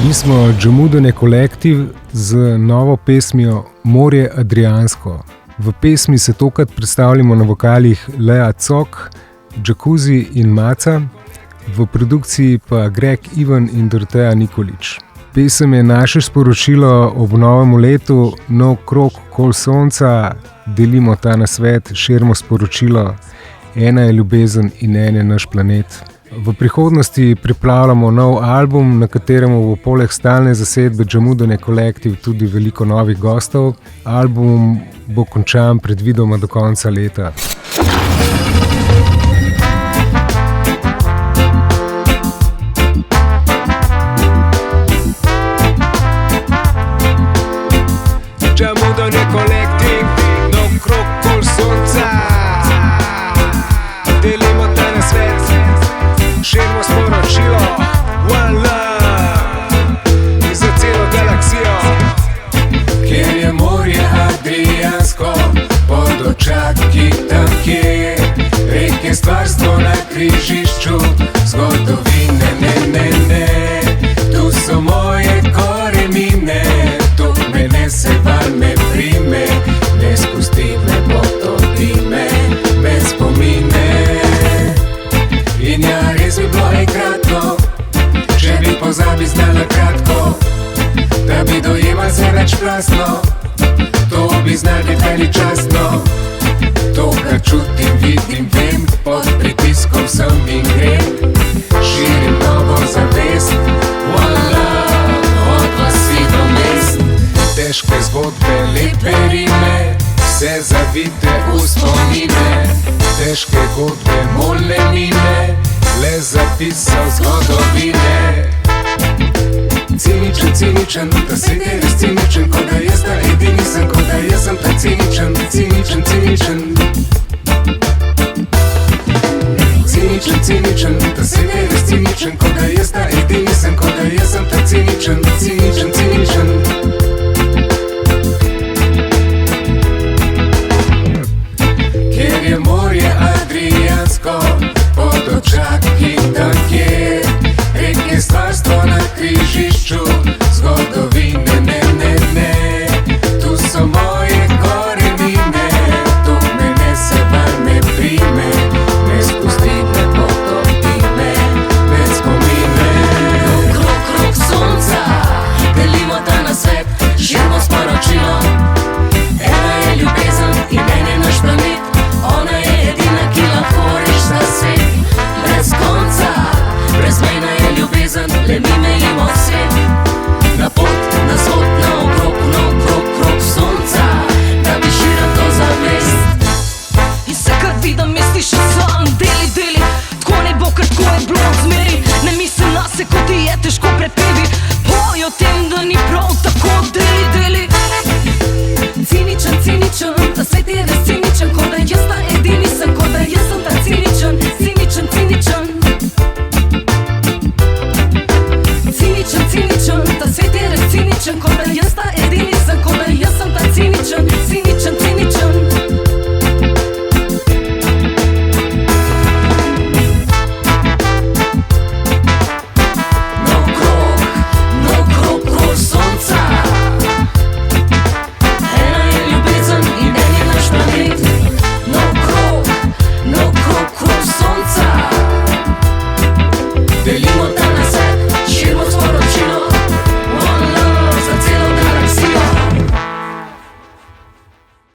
Mi smo Džamudane kolektiv z novo pesmijo Morje Adriansko. V pesmi se tokrat predstavljamo na vokalih Lea Cok, Jacuzzi in Maca, v produkciji pa Greg Ivan in Doroteja Nikolič. Pesem je naše sporočilo ob novem letu, nov krog okoli sonca, delimo ta nasvet, širimo sporočilo, ena je ljubezen in en je naš planet. V prihodnosti pripravljamo nov album, na katerem bo poleg stalne zasedbe Džamudane kolektiv tudi veliko novih gostov. Album bo končan predvidoma do konca leta. Džamudane kolektiv, nov krog okoli sonca, delimo ta nasvet, širimo sporočilo, one love, in za celo galaksijo. Kjer je morje Adriansko, pod očaki tam kje, reke stvarstvo na križišču, zgodovine, ne, tu so moje korenine, tu me nese, val me prime, ne spusti me potopime, med spomine. In ja, res bi bilo enkratno, če bi pozabi znala kratko, da bi dojemal se večplastno, to bi znal biti veličastno. To, kar čutim, vidim, vem, pod pritiskom sem in grem, širim novo zavest, one love, od vasi do mest. Težke zgodbe, lepe rime, vse zavite v spomine, težke godbe, molne mine, le zapisal zgodovine. Ciničen, da se je res ciničen, ko da jaz ta edini sem, ko da jaz sem ta ciničen. Ciničen, da se je res ciničen, ko da jaz ta edini sem, ko da jaz sem ta ciničen. Kjer je morje Adriansko, pod očaki tam kje, reke stvarstvo na križišču, zgodovine, ne, tu so moje korenine, tu me nese, val me prime, ne spusti me potopi me, med spomine. Krog sonca, delimo ta nasvet, širimo sporočilo, ena je ljubezen in en je naš planet, ona je edina, ki lahko reši za svet. Brez konca, brez mejna je ljubezen, le mi mejimo svet. Na pot, na zhod, na okrog sonca, da bi širil to zavest. In vse, kar vidim, misliš sam, deli, tako ne bo, ker tako je bilo odmeri. Ne mislim na se, ko ti je težko prepevi, poj o tem, da ni prav tako, deli. Ciničen, da svet je res ciničen, ko da jaz ta edini sem, ko da jaz sem ta ciničen. Ciničen, da svet je res ciničen, ko da jaz ta edini sem.